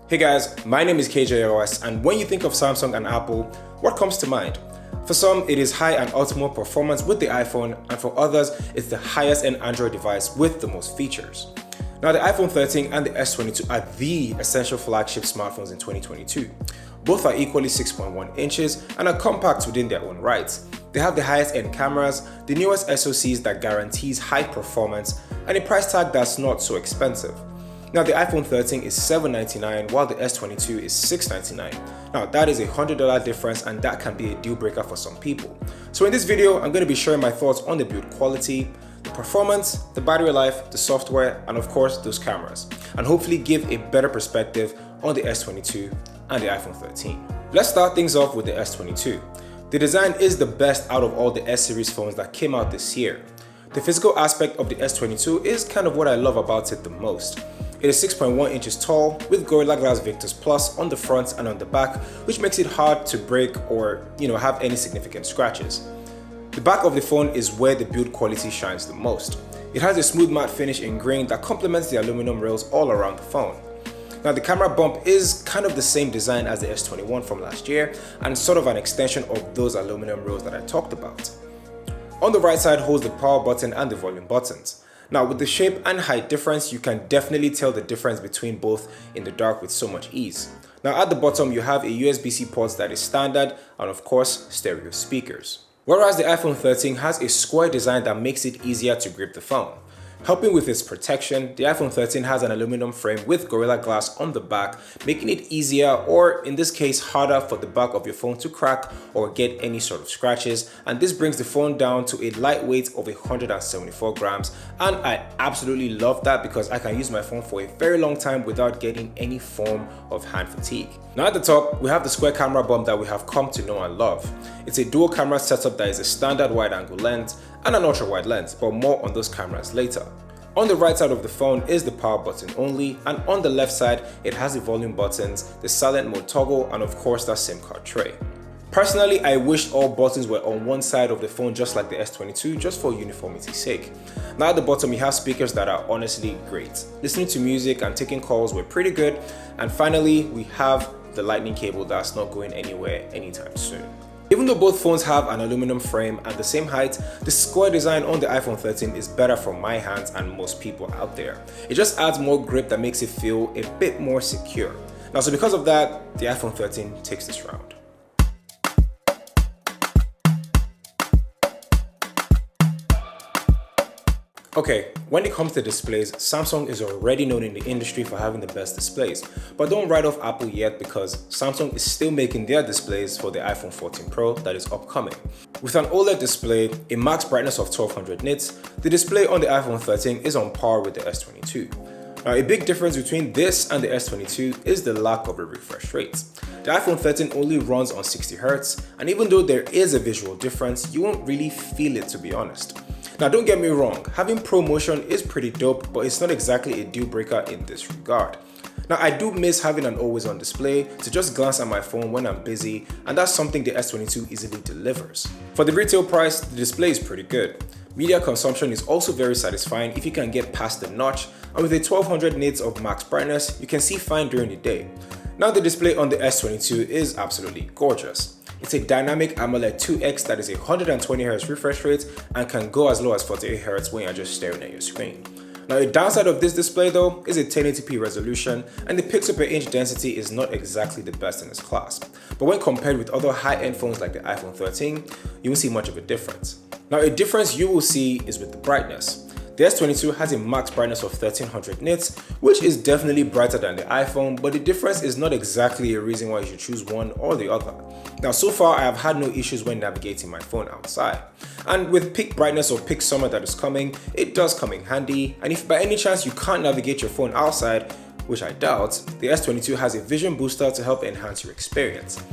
Hey guys, my name is KJOS, and when you think of Samsung and Apple, what comes to mind? For some, it is high and ultimate performance with the iPhone, and for others, it's the highest end Android device with the most features. Now, the iPhone 13 and the S22 are the essential flagship smartphones in 2022. Both are equally 6.1 inches and are compact within their own rights. They have the highest end cameras, the newest SoCs that guarantees high performance, and a price tag that's not so expensive. Now, the iPhone 13 is $799 while the S22 is $699. Now, that is a $100 difference, and that can be a deal breaker for some people. So in this video, I'm going to be sharing my thoughts on the build quality, the performance, the battery life, the software, and of course those cameras, and hopefully give a better perspective on the S22 and the iPhone 13. Let's start things off with the S22. The design is the best out of all the S-series phones that came out this year. The physical aspect of the S22 is kind of what I love about it the most. It is 6.1 inches tall with Gorilla Glass Victus Plus on the front and on the back, which makes it hard to break or have any significant scratches. The back of the phone is where the build quality shines the most. It has a smooth matte finish in grain that complements the aluminum rails all around the phone. Now, the camera bump is kind of the same design as the S21 from last year and sort of an extension of those aluminum rails that I talked about. On the right side holds the power button and the volume buttons. Now, with the shape and height difference, you can definitely tell the difference between both in the dark with so much ease. Now, at the bottom, you have a USB-C port that is standard and of course, stereo speakers. Whereas the iPhone 13 has a square design that makes it easier to grip the phone. Helping with its protection, the iPhone 13 has an aluminum frame with Gorilla Glass on the back, making it easier, or in this case harder, for the back of your phone to crack or get any sort of scratches, and this brings the phone down to a lightweight of 174 grams, and I absolutely love that because I can use my phone for a very long time without getting any form of hand fatigue. Now, at the top, we have the square camera bump that we have come to know and love. It's a dual camera setup that is a standard wide angle lens and an ultra wide lens, but more on those cameras later. On the right side of the phone is the power button only, and on the left side it has the volume buttons, the silent mode toggle, and of course that SIM card tray. Personally, I wish all buttons were on one side of the phone just like the S22, just for uniformity's sake. Now, at the bottom you have speakers that are honestly great. Listening to music and taking calls were pretty good, and finally we have the lightning cable that's not going anywhere anytime soon. Even though both phones have an aluminum frame and the same height, the square design on the iPhone 13 is better for my hands and most people out there. It just adds more grip that makes it feel a bit more secure. Now, so because of that, the iPhone 13 takes this round. Okay, when it comes to displays, Samsung is already known in the industry for having the best displays, but don't write off Apple yet because Samsung is still making their displays for the iPhone 14 Pro that is upcoming. With an OLED display, a max brightness of 1200 nits, the display on the iPhone 13 is on par with the S22. Now, a big difference between this and the S22 is the lack of a refresh rate. The iPhone 13 only runs on 60Hz, and even though there is a visual difference, you won't really feel it, to be honest. Now, don't get me wrong, having ProMotion is pretty dope, but it's not exactly a deal breaker in this regard. Now, I do miss having an always-on display to just glance at my phone when I'm busy, and that's something the S22 easily delivers. For the retail price, the display is pretty good. Media consumption is also very satisfying if you can get past the notch, and with a 1200 nits of max brightness, you can see fine during the day. Now, the display on the S22 is absolutely gorgeous. It's a dynamic AMOLED 2X that is a 120Hz refresh rate and can go as low as 48Hz when you're just staring at your screen. Now, the downside of this display though is a 1080p resolution, and the pixel per inch density is not exactly the best in its class. But when compared with other high-end phones like the iPhone 13, you won't see much of a difference. Now, a difference you will see is with the brightness. The S22 has a max brightness of 1300 nits, which is definitely brighter than the iPhone, but the difference is not exactly a reason why you should choose one or the other. Now, so far I have had no issues when navigating my phone outside. And with peak brightness or peak summer that is coming, it does come in handy, and if by any chance you can't navigate your phone outside, which I doubt, the S22 has a vision booster to help enhance your experience.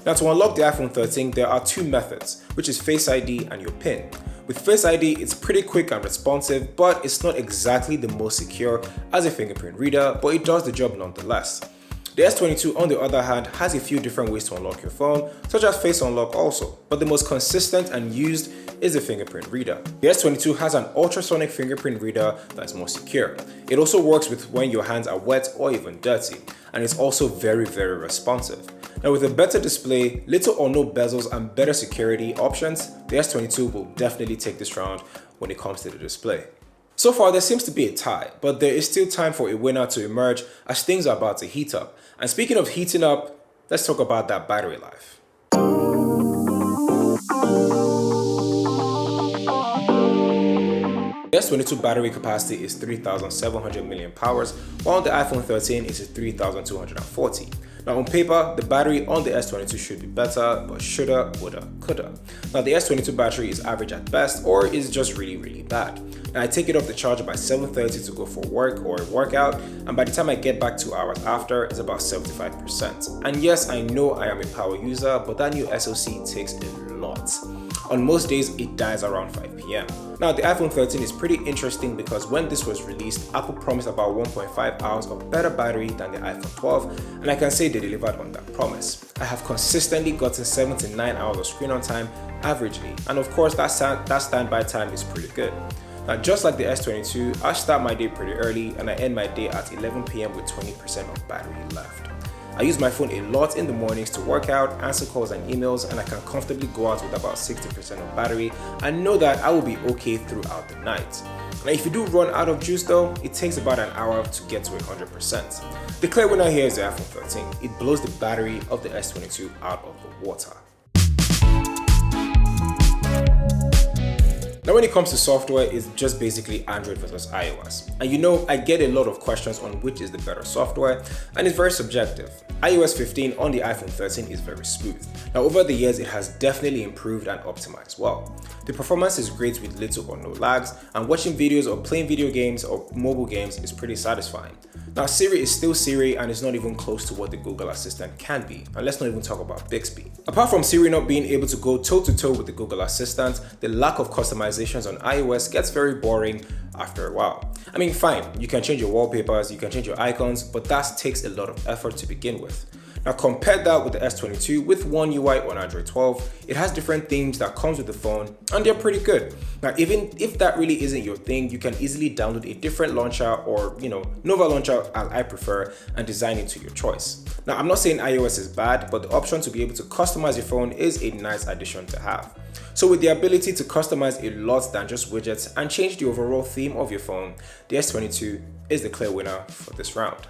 Now, to unlock the iPhone 13, there are two methods, which is Face ID and your PIN. With Face ID, it's pretty quick and responsive, but it's not exactly the most secure as a fingerprint reader, but it does the job nonetheless. The S22 on the other hand has a few different ways to unlock your phone, such as face unlock also, but the most consistent and used is the fingerprint reader. The S22 has an ultrasonic fingerprint reader that's more secure. It also works with when your hands are wet or even dirty, and it's also very responsive. Now with a better display, little or no bezels and better security options, the S22 will definitely take this round when it comes to the display. So far there seems to be a tie, but there is still time for a winner to emerge as things are about to heat up. And speaking of heating up, let's talk about that battery life. The S22 battery capacity is 3,700 mAh, while on the iPhone 13 it is 3,240. Now on paper, the battery on the S22 should be better, but shoulda, woulda, coulda. Now the S22 battery is average at best, or is just really bad. Now I take it off the charger by 7:30 to go for work or a workout, and by the time I get back 2 hours after, it's about 75%. And yes, I know I am a power user, but that new SoC takes a lot. On most days, it dies around 5 p.m. Now the iPhone 13 is pretty interesting because when this was released, Apple promised about 1.5 hours of better battery than the iPhone 12, and I can say they delivered on that promise. I have consistently gotten 7 to 9 hours of screen on time averagely, and of course that standby time is pretty good. Now just like the S22, I start my day pretty early and I end my day at 11 p.m. with 20% of battery left. I use my phone a lot in the mornings to work out, answer calls and emails, and I can comfortably go out with about 60% of battery and know that I will be okay throughout the night. Now if you do run out of juice though, it takes about an hour to get to 100%. The clear winner here is the iPhone 13. It blows the battery of the S22 out of the water. Now when it comes to software, it's just basically Android versus iOS. And you know, I get a lot of questions on which is the better software, and it's very subjective. iOS 15 on the iPhone 13 is very smooth. Now over the years, it has definitely improved and optimized well. The performance is great with little or no lags, and watching videos or playing video games or mobile games is pretty satisfying. Now Siri is still Siri and is not even close to what the Google Assistant can be, and let's not even talk about Bixby. Apart from Siri not being able to go toe to toe with the Google Assistant, the lack of customizations on iOS gets very boring after a while. I mean fine, you can change your wallpapers, you can change your icons, but that takes a lot of effort to begin with. Now compare that with the S22 with One UI on Android 12. It has different themes that comes with the phone and they're pretty good. Now even if that really isn't your thing, you can easily download a different launcher or Nova launcher as I prefer and design it to your choice. Now I'm not saying iOS is bad, but the option to be able to customize your phone is a nice addition to have. So with the ability to customize a lot than just widgets and change the overall theme of your phone, the S22 is the clear winner for this round.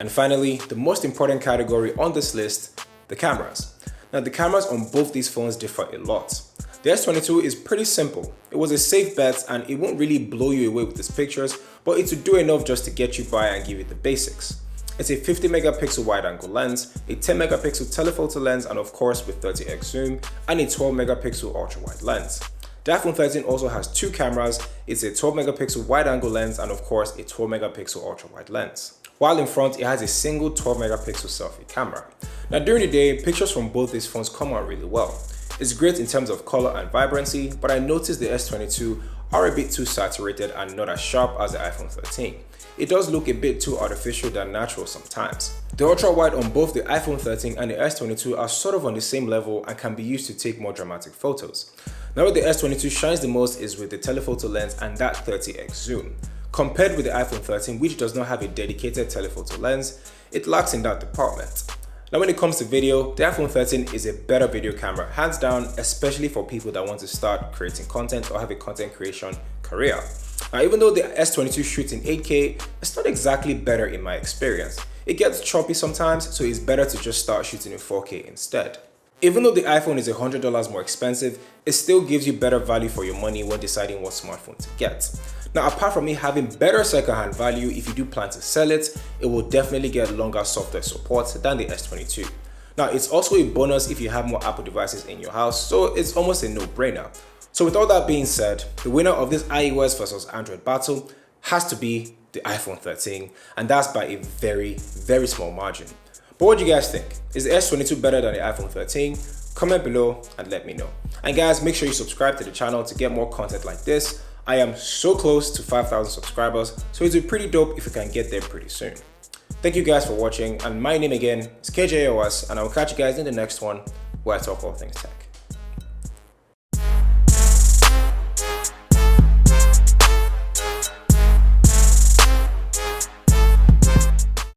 And finally, the most important category on this list, the cameras. Now the cameras on both these phones differ a lot. The S22 is pretty simple. It was a safe bet and it won't really blow you away with its pictures, but it will do enough just to get you by and give you the basics. It's a 50 megapixel wide angle lens, a 10 megapixel telephoto lens, and of course with 30x zoom, and a 12 megapixel ultra wide lens. The iPhone 13 also has two cameras. It's a 12 megapixel wide angle lens and of course a 12 megapixel ultra wide lens. While in front, it has a single 12 megapixel selfie camera. Now during the day, pictures from both these phones come out really well. It's great in terms of color and vibrancy, but I noticed the S22 are a bit too saturated and not as sharp as the iPhone 13. It does look a bit too artificial than natural sometimes. The ultra wide on both the iPhone 13 and the S22 are sort of on the same level and can be used to take more dramatic photos. Now where the S22 shines the most is with the telephoto lens and that 30x zoom. Compared with the iPhone 13, which does not have a dedicated telephoto lens, it lacks in that department. Now when it comes to video, the iPhone 13 is a better video camera, hands down, especially for people that want to start creating content or have a content creation career. Now even though the S22 shoots in 8K, it's not exactly better in my experience. It gets choppy sometimes, so it's better to just start shooting in 4K instead. Even though the iPhone is $100 more expensive, it still gives you better value for your money when deciding what smartphone to get. Now apart from it having better second-hand value, if you do plan to sell it, it will definitely get longer software support than the S22. Now it's also a bonus if you have more Apple devices in your house, so it's almost a no-brainer. So with all that being said, the winner of this iOS versus Android battle has to be the iPhone 13, and that's by a very small margin. But what do you guys think? Is the S22 better than the iPhone 13? Comment below and let me know. And guys, make sure you subscribe to the channel to get more content like this. I am so close to 5,000 subscribers, so it'd be pretty dope if we can get there pretty soon. Thank you guys for watching, and my name again is KJOS, and I will catch you guys in the next one where I talk all things tech.